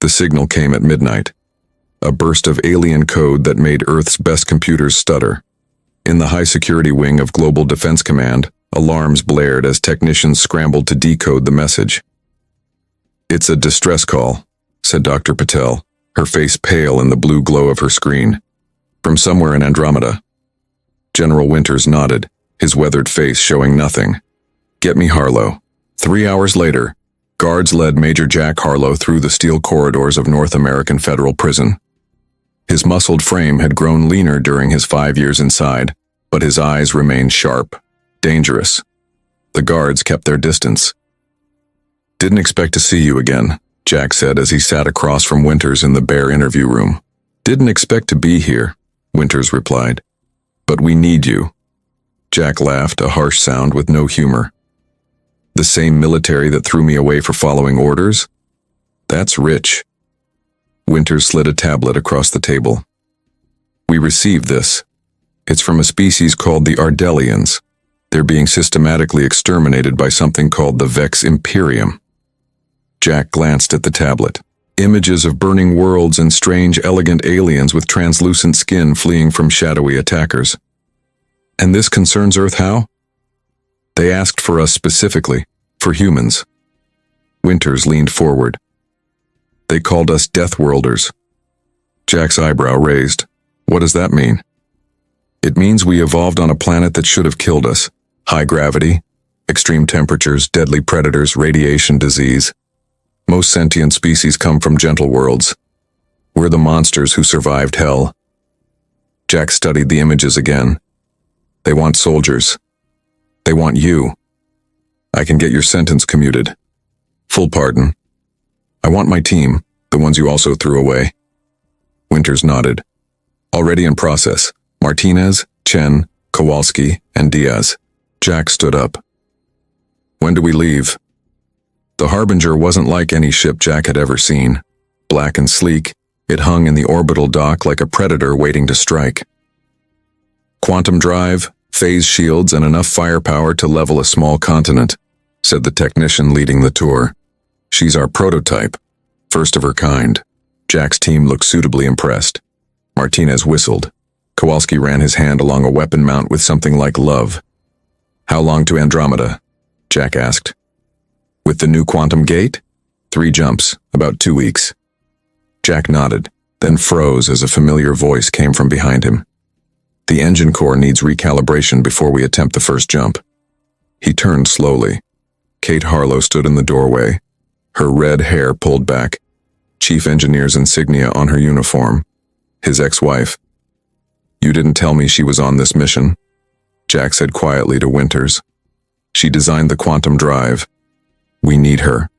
The signal came at midnight. A burst of alien code that made Earth's best computers stutter. In the high-security wing of Global Defense Command, alarms blared as technicians scrambled to decode the message. "It's a distress call," said Dr. Patel, her face pale in the blue glow of her screen. "From somewhere in Andromeda." General Winters nodded, his weathered face showing nothing. "Get me Harlow." 3 hours later, guards led Major Jack Harlow through the steel corridors of North American Federal Prison. His muscled frame had grown leaner during his 5 years inside, but his eyes remained sharp, dangerous. The guards kept their distance. "Didn't expect to see you again," Jack said as he sat across from Winters in the bare interview room. "Didn't expect to be here," Winters replied. "But we need you." Jack laughed, a harsh sound with no humor. "The same military that threw me away for following orders? That's rich." Winters slid a tablet across the table. "We received this. It's from a species called the Ardelians. They're being systematically exterminated by something called the Vex Imperium." Jack glanced at the tablet. Images of burning worlds and strange, elegant aliens with translucent skin fleeing from shadowy attackers. "And this concerns Earth how?" "They asked for us specifically, for humans." Winters leaned forward. "They called us Deathworlders." Jack's eyebrow raised. "What does that mean?" "It means we evolved on a planet that should have killed us. High gravity, extreme temperatures, deadly predators, radiation, disease. Most sentient species come from gentle worlds. We're the monsters who survived hell." Jack studied the images again. "They want soldiers. They want you. I can get your sentence commuted. Full pardon. I want my team, the ones you also threw away." Winters nodded. "Already in process. Martinez, Chen, Kowalski, and Diaz." Jack stood up. "When do we leave?" The Harbinger wasn't like any ship Jack had ever seen. Black and sleek, it hung in the orbital dock like a predator waiting to strike. "Quantum drive, phase shields, and enough firepower to level a small continent," said the technician leading the tour. "She's our prototype, first of her kind." Jack's team looked suitably impressed. Martinez whistled. Kowalski ran his hand along a weapon mount with something like love. "How long to Andromeda?" Jack asked. "With the new quantum gate?" 3 jumps, about 2 weeks. Jack nodded, then froze as a familiar voice came from behind him. "The engine core needs recalibration before we attempt the first jump." He turned slowly. Kate Harlow stood in the doorway, her red hair pulled back, chief engineer's insignia on her uniform. His ex-wife. "You didn't tell me she was on this mission," Jack said quietly to Winters. "She designed the quantum drive. We need her."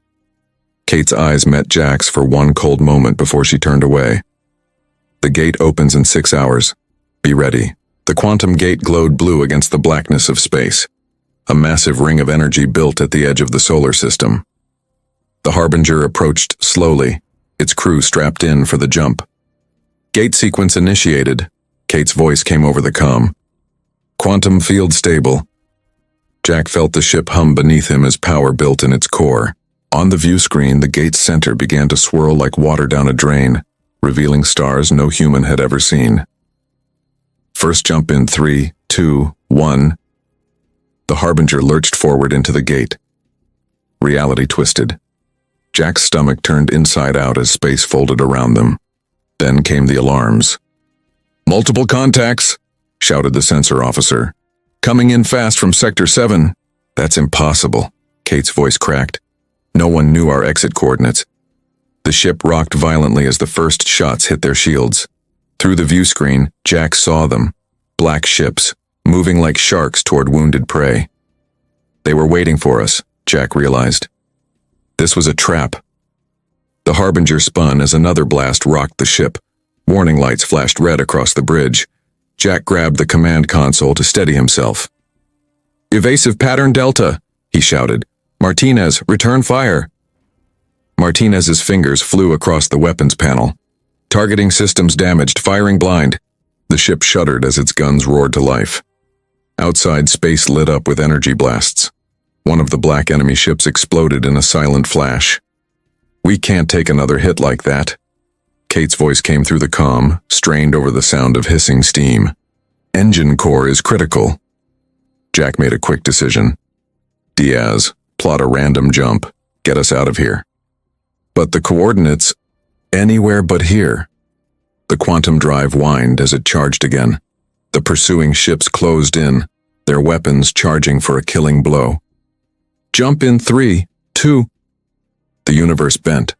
Kate's eyes met Jack's for one cold moment before she turned away. "The gate opens in 6 hours. Be ready." The quantum gate glowed blue against the blackness of space, a massive ring of energy built at the edge of the solar system. The Harbinger approached slowly, its crew strapped in for the jump. "Gate sequence initiated," Kate's voice came over the comm. "Quantum field stable." Jack felt the ship hum beneath him as power built in its core. On the view screen, the gate's center began to swirl like water down a drain, revealing stars no human had ever seen. "First jump in 3, 2, 1. The Harbinger lurched forward into the gate. Reality twisted. Jack's stomach turned inside out as space folded around them. Then came the alarms. "Multiple contacts," shouted the sensor officer. "Coming in fast from Sector 7. "That's impossible," Kate's voice cracked. "No one knew our exit coordinates." The ship rocked violently as the first shots hit their shields. Through the view screen, Jack saw them. Black ships, moving like sharks toward wounded prey. They were waiting for us, Jack realized. This was a trap. The Harbinger spun as another blast rocked the ship. Warning lights flashed red across the bridge. Jack grabbed the command console to steady himself. "Evasive pattern Delta," he shouted. "Martinez, return fire." Martinez's fingers flew across the weapons panel. "Targeting systems damaged, firing blind." The ship shuddered as its guns roared to life. Outside, space lit up with energy blasts. One of the black enemy ships exploded in a silent flash. We can't take another hit like that. Kate's voice came through the comm, strained over the sound of hissing steam. Engine core is critical. Jack made a quick decision. Diaz, plot a random jump. Get us out of here. But the coordinates, anywhere but here. The quantum drive whined as it charged again. The pursuing ships closed in, their weapons charging for a killing blow. Jump in 3, 2. The universe bent.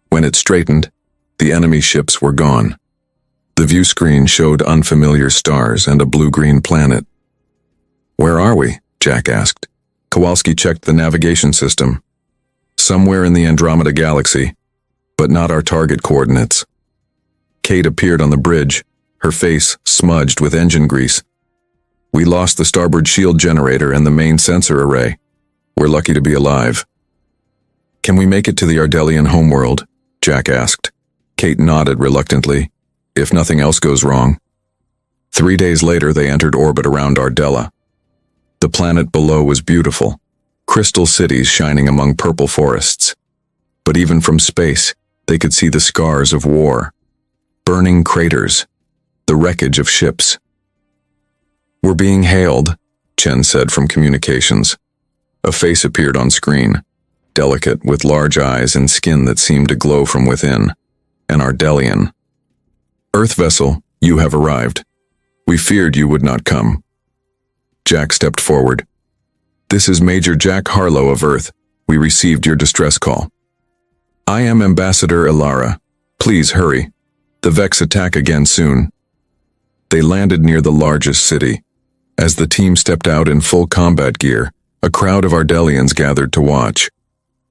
When it straightened, the enemy ships were gone. The view screen showed unfamiliar stars and a blue-green planet. Where are we? Jack asked. Kowalski checked the navigation system. Somewhere in the Andromeda Galaxy, but not our target coordinates. Kate appeared on the bridge, her face smudged with engine grease. We lost the starboard shield generator and the main sensor array. We're lucky to be alive. Can we make it to the Ardelian homeworld? Jack asked. Kate nodded reluctantly. If nothing else goes wrong. 3 days later, they entered orbit around Ardella. The planet below was beautiful, crystal cities shining among purple forests. But even from space, they could see the scars of war. Burning craters, the wreckage of ships. We're being hailed, Chen said from communications. A face appeared on screen, delicate with large eyes and skin that seemed to glow from within. An Ardelian. Earth vessel, you have arrived. We feared you would not come. Jack stepped forward. This is Major Jack Harlow of Earth. We received your distress call. I am Ambassador Ilara. Please hurry. The Vex attack again soon. They landed near the largest city. As the team stepped out in full combat gear, a crowd of Ardelians gathered to watch.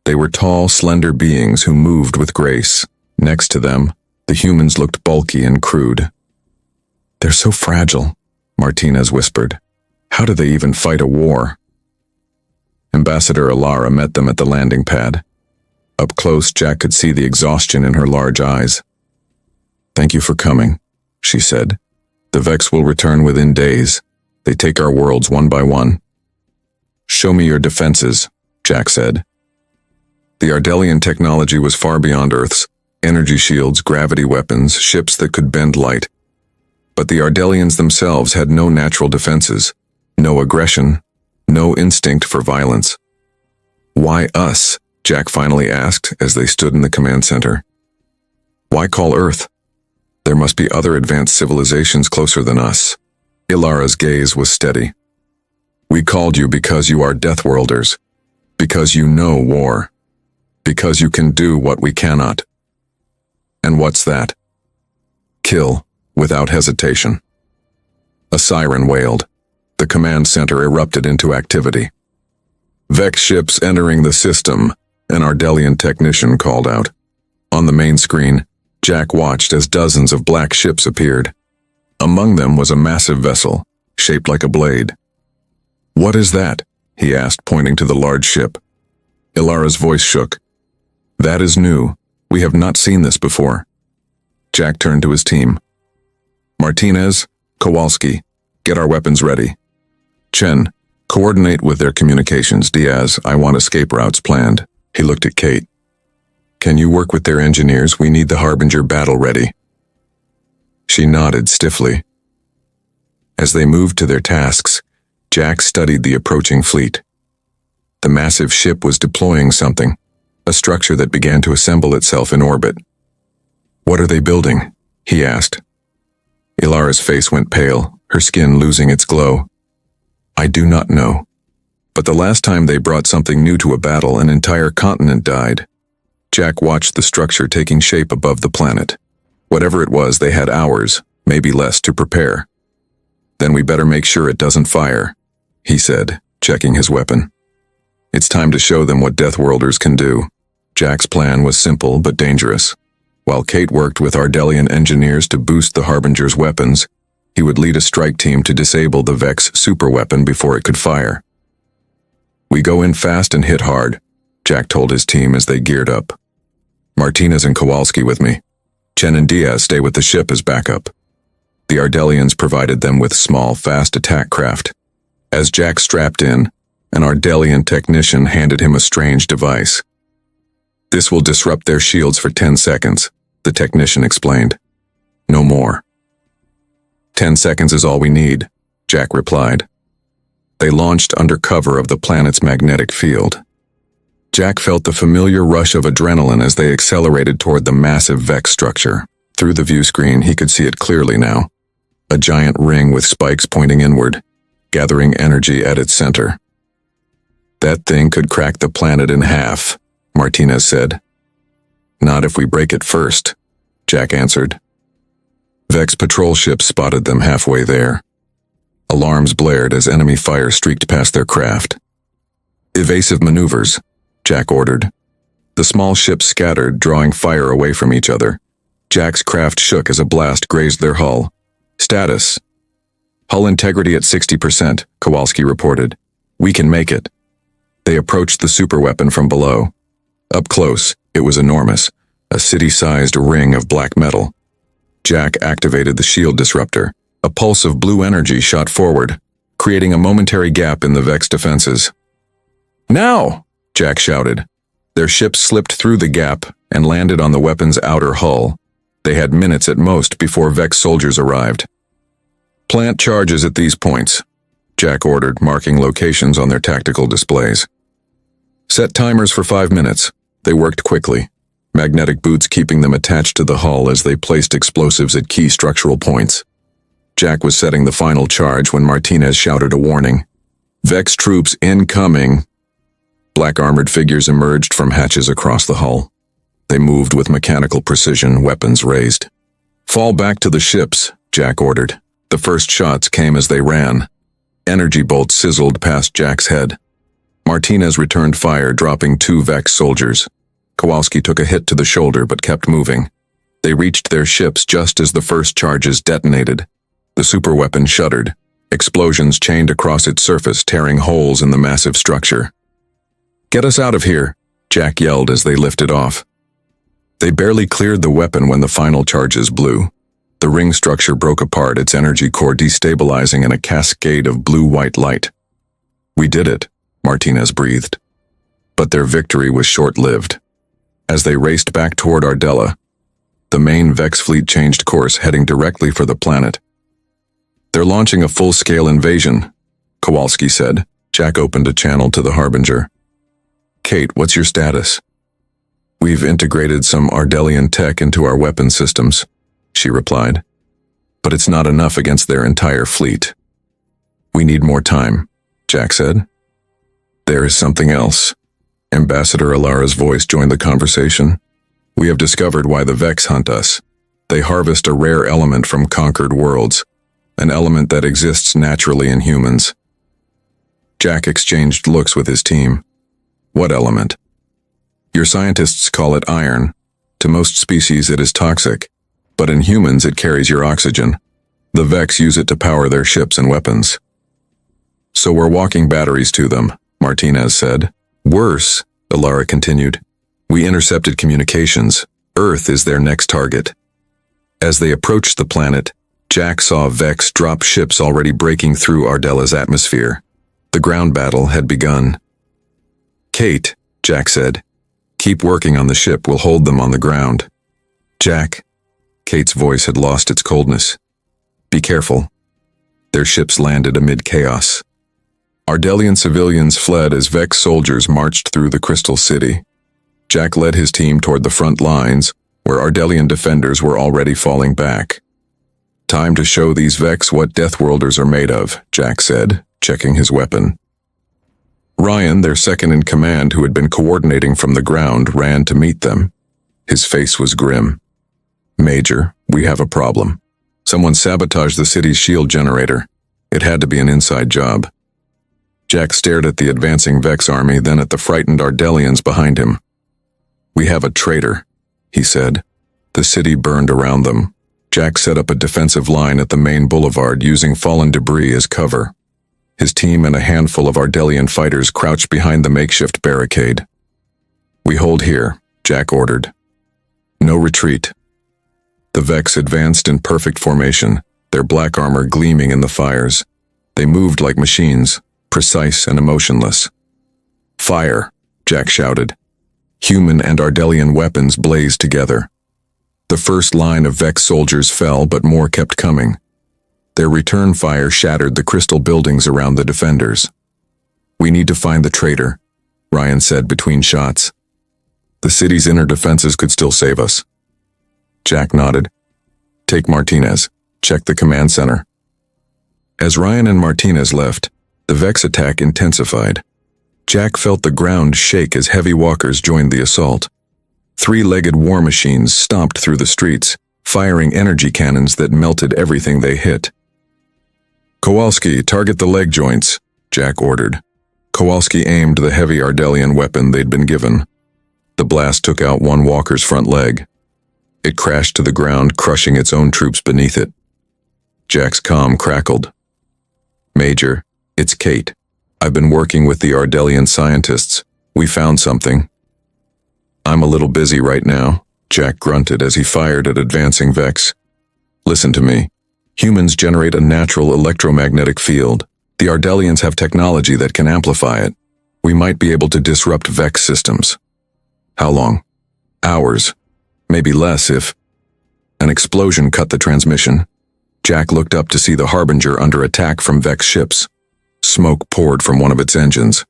They were tall, slender beings who moved with grace. Next to them, the humans looked bulky and crude. They're so fragile, Martinez whispered. How do they even fight a war? Ambassador Ilara met them at the landing pad. Up close, Jack could see the exhaustion in her large eyes. Thank you for coming, she said. The Vex will return within days. They take our worlds one by one. Show me your defenses, Jack said. The Ardelian technology was far beyond Earth's. Energy shields, gravity weapons, ships that could bend light. But the Ardelians themselves had no natural defenses, no aggression, no instinct for violence. Why us? Jack finally asked as they stood in the command center. Why call Earth? There must be other advanced civilizations closer than us. Ilara's gaze was steady. We called you because you are Deathworlders, because you know war, because you can do what we cannot. And what's that? Kill, without hesitation. A siren wailed. The command center erupted into activity. Vex ships entering the system, an Ardelian technician called out. On the main screen, Jack watched as dozens of black ships appeared. Among them was a massive vessel, shaped like a blade. What is that? He asked, pointing to the large ship. Ilara's voice shook. That is new. We have not seen this before. Jack turned to his team. Martinez, Kowalski, get our weapons ready. Chen, coordinate with their communications. Diaz, I want escape routes planned. He looked at Kate. Can you work with their engineers? We need the Harbinger battle ready. She nodded stiffly. As they moved to their tasks, Jack studied the approaching fleet. The massive ship was deploying something, a structure that began to assemble itself in orbit. What are they building? He asked. Ilara's face went pale, her skin losing its glow. I do not know. But the last time they brought something new to a battle, an entire continent died. Jack watched the structure taking shape above the planet. Whatever it was, they had hours, maybe less, to prepare. Then we better make sure it doesn't fire, he said, checking his weapon. It's time to show them what Deathworlders can do. Jack's plan was simple but dangerous. While Kate worked with Ardelian engineers to boost the Harbinger's weapons, he would lead a strike team to disable the Vex superweapon before it could fire. We go in fast and hit hard, Jack told his team as they geared up. Martinez and Kowalski with me. Chen and Diaz stay with the ship as backup. The Ardelians provided them with small, fast attack craft. As Jack strapped in, an Ardelian technician handed him a strange device. This will disrupt their shields for 10 seconds, the technician explained. No more. 10 seconds is all we need, Jack replied. They launched under cover of the planet's magnetic field. Jack felt the familiar rush of adrenaline as they accelerated toward the massive Vex structure. Through the view screen, he could see it clearly now. A giant ring with spikes pointing inward, gathering energy at its center. That thing could crack the planet in half, Martinez said. Not if we break it first, Jack answered. Vex patrol ships spotted them halfway there. Alarms blared as enemy fire streaked past their craft. Evasive maneuvers, Jack ordered. The small ships scattered, drawing fire away from each other. Jack's craft shook as a blast grazed their hull. Status. Hull integrity at 60%, Kowalski reported. We can make it. They approached the superweapon from below. Up close, it was enormous, a city-sized ring of black metal. Jack activated the shield disruptor. A pulse of blue energy shot forward, creating a momentary gap in the Vex defenses. Now! Jack shouted. Their ships slipped through the gap and landed on the weapon's outer hull. They had minutes at most before Vex soldiers arrived. Plant charges at these points, Jack ordered, marking locations on their tactical displays. Set timers for 5 minutes. They worked quickly, magnetic boots keeping them attached to the hull as they placed explosives at key structural points. Jack was setting the final charge when Martinez shouted a warning. Vex troops incoming. Black armored figures emerged from hatches across the hull. They moved with mechanical precision, weapons raised. Fall back to the ships, Jack ordered. The first shots came as they ran. Energy bolts sizzled past Jack's head. Martinez returned fire, dropping 2 Vex soldiers. Kowalski took a hit to the shoulder but kept moving. They reached their ships just as the first charges detonated. The superweapon shuddered. Explosions chained across its surface, tearing holes in the massive structure. Get us out of here, Jack yelled as they lifted off. They barely cleared the weapon when the final charges blew. The ring structure broke apart, its energy core destabilizing in a cascade of blue-white light. We did it, Martinez breathed. But their victory was short-lived. As they raced back toward Ardella, the main Vex fleet changed course, heading directly for the planet. They're launching a full-scale invasion, Kowalski said. Jack opened a channel to the Harbinger. Kate, what's your status? We've integrated some Ardelian tech into our weapon systems, she replied. But it's not enough against their entire fleet. We need more time, Jack said. There is something else. Ambassador Alara's voice joined the conversation. We have discovered why the Vex hunt us. They harvest a rare element from conquered worlds, an element that exists naturally in humans. Jack exchanged looks with his team. What element? Your scientists call it iron. To most species it is toxic, but in humans it carries your oxygen. The Vex use it to power their ships and weapons. So we're walking batteries to them, Martinez said. Worse, Alara continued. We intercepted communications. Earth is their next target. As they approached the planet, Jack saw Vex drop ships already breaking through Ardella's atmosphere. The ground battle had begun. Kate, Jack said, keep working on the ship, we'll hold them on the ground. Jack, Kate's voice had lost its coldness. Be careful. Their ships landed amid chaos. Ardelian civilians fled as Vex soldiers marched through the Crystal City. Jack led his team toward the front lines, where Ardelian defenders were already falling back. Time to show these Vex what Deathworlders are made of, Jack said, checking his weapon. Ryan, their second-in-command who had been coordinating from the ground, ran to meet them. His face was grim. Major, we have a problem. Someone sabotaged the city's shield generator. It had to be an inside job. Jack stared at the advancing Vex army, then at the frightened Ardelians behind him. We have a traitor, he said. The city burned around them. Jack set up a defensive line at the main boulevard using fallen debris as cover. His team and a handful of Ardelian fighters crouched behind the makeshift barricade. We hold here, Jack ordered. No retreat. The Vex advanced in perfect formation, their black armor gleaming in the fires. They moved like machines, precise and emotionless. Fire, Jack shouted. Human and Ardelian weapons blazed together. The first line of Vex soldiers fell, but more kept coming. Their return fire shattered the crystal buildings around the defenders. "We need to find the traitor," Ryan said between shots. "The city's inner defenses could still save us." Jack nodded. "Take Martinez. Check the command center." As Ryan and Martinez left, the Vex attack intensified. Jack felt the ground shake as heavy walkers joined the assault. Three-legged war machines stomped through the streets, firing energy cannons that melted everything they hit. "Kowalski, target the leg joints," Jack ordered. Kowalski aimed the heavy Ardelian weapon they'd been given. The blast took out one walker's front leg. It crashed to the ground, crushing its own troops beneath it. Jack's comm crackled. "Major, it's Kate. I've been working with the Ardelian scientists. We found something." "I'm a little busy right now," Jack grunted as he fired at advancing Vex. "Listen to me. Humans generate a natural electromagnetic field. The Ardelians have technology that can amplify it. We might be able to disrupt Vex systems." "How long?" "Hours. Maybe less if..." An explosion cut the transmission. Jack looked up to see the Harbinger under attack from Vex ships. Smoke poured from one of its engines.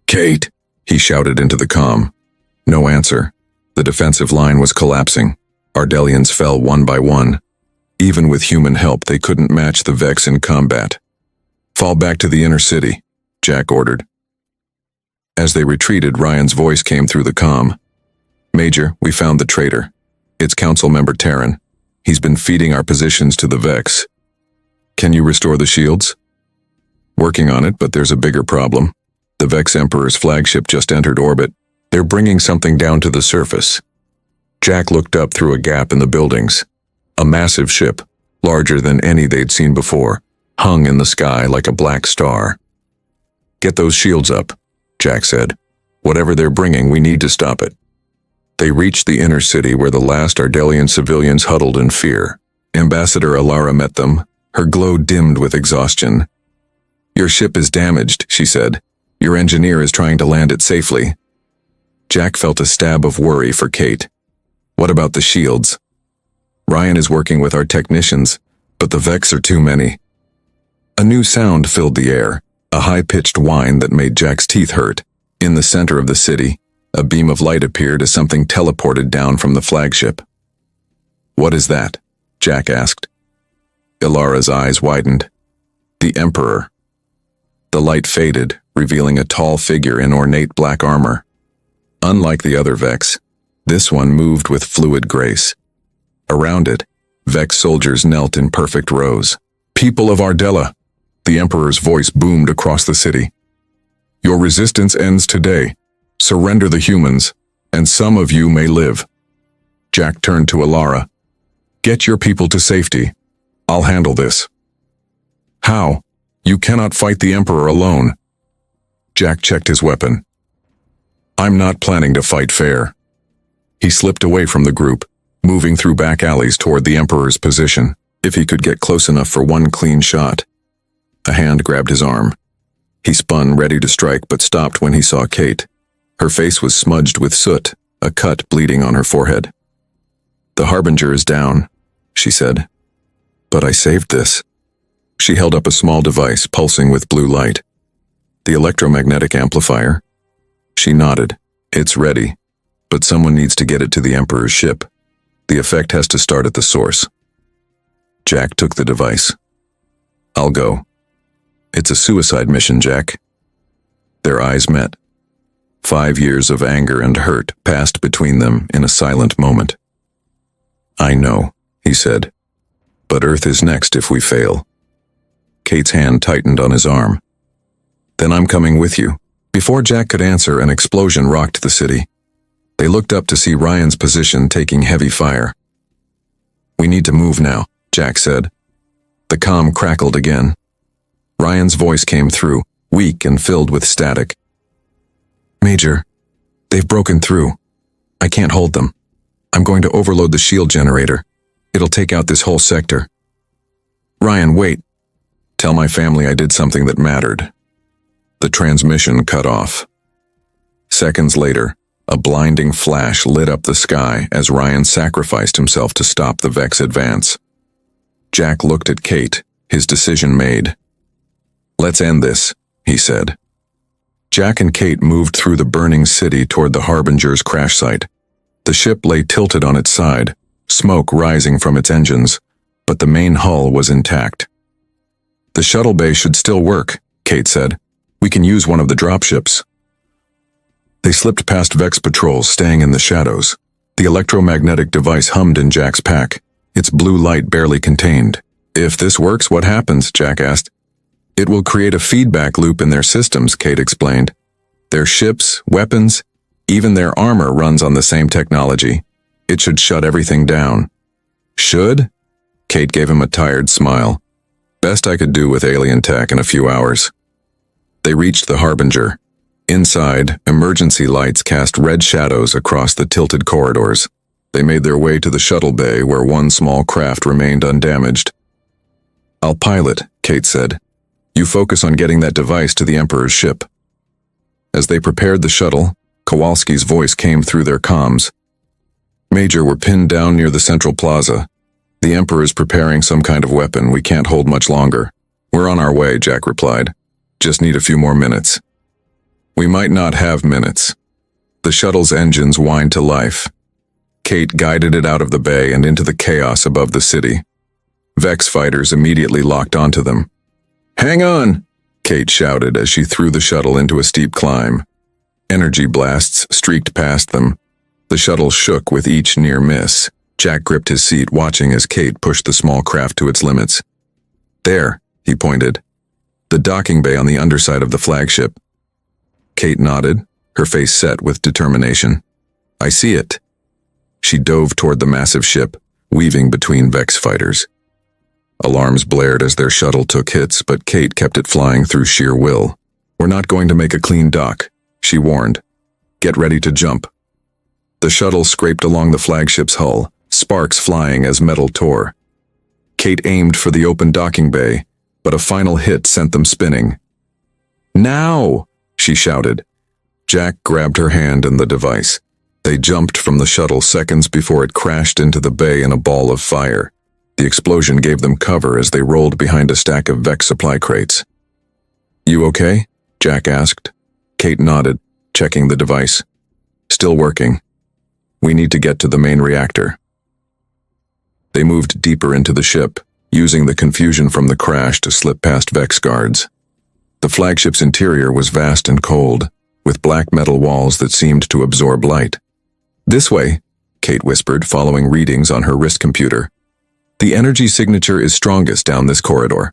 "Kate!" he shouted into the comm. No answer. The defensive line was collapsing. Ardelians fell one by one. Even with human help, they couldn't match the Vex in combat. "Fall back to the inner city," Jack ordered. As they retreated, Ryan's voice came through the comm. "Major, we found the traitor. It's Council Member Terran. He's been feeding our positions to the Vex. Can you restore the shields?" "Working on it, but there's a bigger problem. The Vex Emperor's flagship just entered orbit. They're bringing something down to the surface." Jack looked up through a gap in the buildings. A massive ship, larger than any they'd seen before, hung in the sky like a black star. "Get those shields up," Jack said. "Whatever they're bringing, we need to stop it." They reached the inner city where the last Ardelian civilians huddled in fear. Ambassador Alara met them, her glow dimmed with exhaustion. "Your ship is damaged," she said. "Your engineer is trying to land it safely." Jack felt a stab of worry for Kate. "What about the shields?" "Ryan is working with our technicians, but the Vex are too many." A new sound filled the air, a high-pitched whine that made Jack's teeth hurt. In the center of the city, a beam of light appeared as something teleported down from the flagship. "What is that?" Jack asked. Ilara's eyes widened. "The Emperor." The light faded, revealing a tall figure in ornate black armor. Unlike the other Vex, this one moved with fluid grace. Around it, Vex soldiers knelt in perfect rows. "People of Ardella," the Emperor's voice boomed across the city. "Your resistance ends today. Surrender the humans, and some of you may live." Jack turned to Alara. "Get your people to safety. I'll handle this." "How? You cannot fight the Emperor alone." Jack checked his weapon. "I'm not planning to fight fair." He slipped away from the group, moving through back alleys toward the Emperor's position, if he could get close enough for one clean shot. A hand grabbed his arm. He spun, ready to strike, but stopped when he saw Kate. Her face was smudged with soot, a cut bleeding on her forehead. "The Harbinger is down," she said. "But I saved this." She held up a small device, pulsing with blue light. "The electromagnetic amplifier?" She nodded. "It's ready, but someone needs to get it to the Emperor's ship. The effect has to start at the source." Jack took the device. "I'll go." "It's a suicide mission, Jack." Their eyes met. 5 years of anger and hurt passed between them in a silent moment. "I know," he said, "but Earth is next if we fail." Kate's hand tightened on his arm. "Then I'm coming with you." Before Jack could answer, an explosion rocked the city. They looked up to see Ryan's position taking heavy fire. "We need to move now," Jack said. The comm crackled again. Ryan's voice came through, weak and filled with static. "Major, they've broken through. I can't hold them. I'm going to overload the shield generator. It'll take out this whole sector." "Ryan, wait. Tell my family I did something that mattered." The transmission cut off. Seconds later, A blinding flash lit up the sky as Ryan sacrificed himself to stop the Vex advance. Jack looked at Kate, his decision made. "Let's end this," he said. Jack and Kate moved through the burning city toward the Harbinger's crash site. The ship lay tilted on its side, smoke rising from its engines, but the main hull was intact. "The shuttle bay should still work," Kate said. "We can use one of the dropships." They slipped past Vex patrols, staying in the shadows. The electromagnetic device hummed in Jack's pack, its blue light barely contained. "If this works, what happens?" Jack asked. "It will create a feedback loop in their systems," Kate explained. "Their ships, weapons, even their armor runs on the same technology. It should shut everything down." "Should?" Kate gave him a tired smile. "Best I could do with alien tech in a few hours." They reached the Harbinger. Inside, emergency lights cast red shadows across the tilted corridors. They made their way to the shuttle bay where one small craft remained undamaged. "I'll pilot," Kate said. "You focus on getting that device to the Emperor's ship." As they prepared the shuttle, Kowalski's voice came through their comms. "Major, we're pinned down near the central plaza. The Emperor's preparing some kind of weapon. We can't hold much longer." "We're on our way," Jack replied. "Just need a few more minutes." "We might not have minutes." The shuttle's engines whined to life. Kate guided it out of the bay and into the chaos above the city. Vex fighters immediately locked onto them. "Hang on!" Kate shouted as she threw the shuttle into a steep climb. Energy blasts streaked past them. The shuttle shook with each near miss. Jack gripped his seat, watching as Kate pushed the small craft to its limits. "There," he pointed. "The docking bay on the underside of the flagship." Kate nodded, her face set with determination. "I see it." She dove toward the massive ship, weaving between Vex fighters. Alarms blared as their shuttle took hits, but Kate kept it flying through sheer will. "We're not going to make a clean dock," she warned. "Get ready to jump." The shuttle scraped along the flagship's hull, sparks flying as metal tore. Kate aimed for the open docking bay, but a final hit sent them spinning. "Now!" she shouted. Jack grabbed her hand and the device. They jumped from the shuttle seconds before it crashed into the bay in a ball of fire. The explosion gave them cover as they rolled behind a stack of Vex supply crates. "You okay?" Jack asked. Kate nodded, checking the device. "Still working. We need to get to the main reactor." They moved deeper into the ship, using the confusion from the crash to slip past Vex guards. The flagship's interior was vast and cold, with black metal walls that seemed to absorb light. "This way," Kate whispered, following readings on her wrist computer. "The energy signature is strongest down this corridor."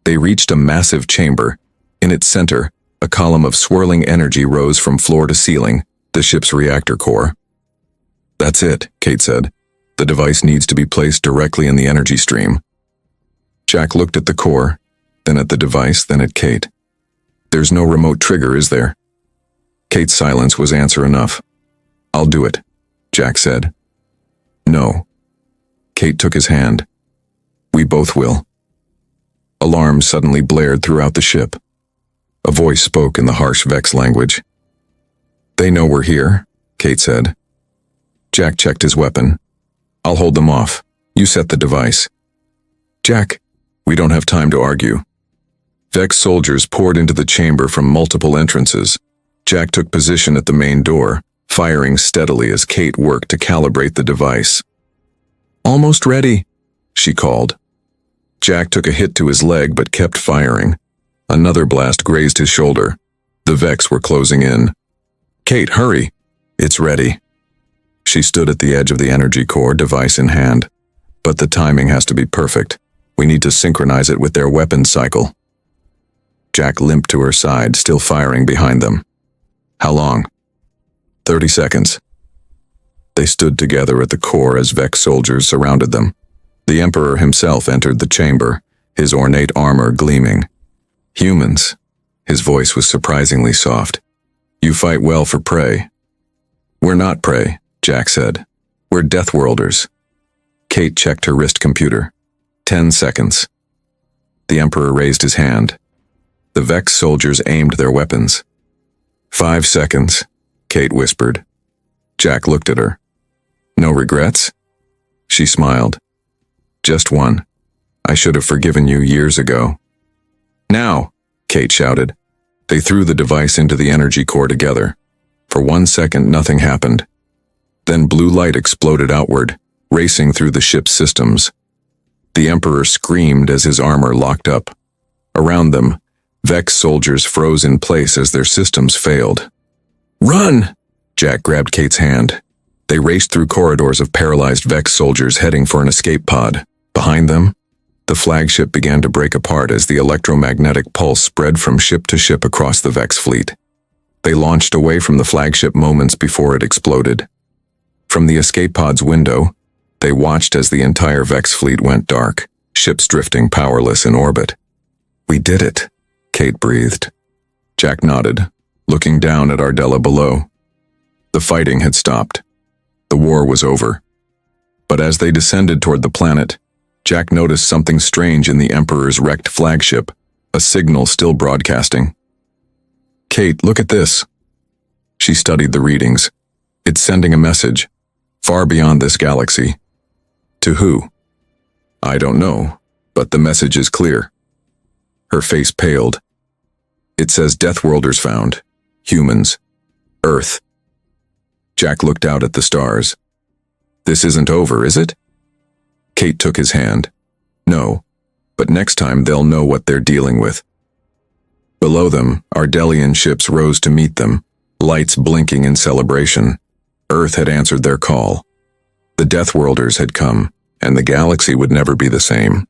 They reached a massive chamber. In its center, a column of swirling energy rose from floor to ceiling, the ship's reactor core. "That's it," Kate said. "The device needs to be placed directly in the energy stream." Jack looked at the core, then at the device, then at Kate. "There's no remote trigger, is there?" Kate's silence was answer enough. "I'll do it," Jack said. "No." Kate took his hand. "We both will." Alarms suddenly blared throughout the ship. A voice spoke in the harsh Vex language. "They know we're here," Kate said. Jack checked his weapon. "I'll hold them off. You set the device." "Jack, we don't have time to argue." Vex soldiers poured into the chamber from multiple entrances. Jack took position at the main door, firing steadily as Kate worked to calibrate the device. "Almost ready," she called. Jack took a hit to his leg but kept firing. Another blast grazed his shoulder. The Vex were closing in. "Kate, hurry." "It's ready." She stood at the edge of the energy core, device in hand. "But the timing has to be perfect. We need to synchronize it with their weapons cycle." Jack limped to her side, still firing behind them. "How long?" 30 seconds. They stood together at the core as Vex soldiers surrounded them. The Emperor himself entered the chamber, his ornate armor gleaming. "Humans." His voice was surprisingly soft. "You fight well for prey." "We're not prey," Jack said. "We're Deathworlders." Kate checked her wrist computer. 10 seconds. The Emperor raised his hand. The Vex soldiers aimed their weapons. 5 seconds. Kate whispered. Jack looked at her. No regrets? She smiled. Just one. I should have forgiven you years ago. Now, Kate shouted. They threw the device into the energy core together. For 1 second, nothing happened. Then blue light exploded outward, racing through the ship's systems. The Emperor screamed as his armor locked up. Around them, Vex soldiers froze in place as their systems failed. Run! Jack grabbed Kate's hand. They raced through corridors of paralyzed Vex soldiers heading for an escape pod. Behind them, the flagship began to break apart as the electromagnetic pulse spread from ship to ship across the Vex fleet. They launched away from the flagship moments before it exploded. From the escape pod's window, they watched as the entire Vex fleet went dark, ships drifting powerless in orbit. We did it, Kate breathed. Jack nodded, looking down at Ardella below. The fighting had stopped. The war was over. But as they descended toward the planet, Jack noticed something strange in the Emperor's wrecked flagship, a signal still broadcasting. Kate, look at this. She studied the readings. It's sending a message, far beyond this galaxy. To who? I don't know, but the message is clear. Her face paled. It says Deathworlders found. Humans. Earth. Jack looked out at the stars. This isn't over, is it? Kate took his hand. No, but next time they'll know what they're dealing with. Below them, Ardelian ships rose to meet them, lights blinking in celebration. Earth had answered their call. The Deathworlders had come, and the galaxy would never be the same.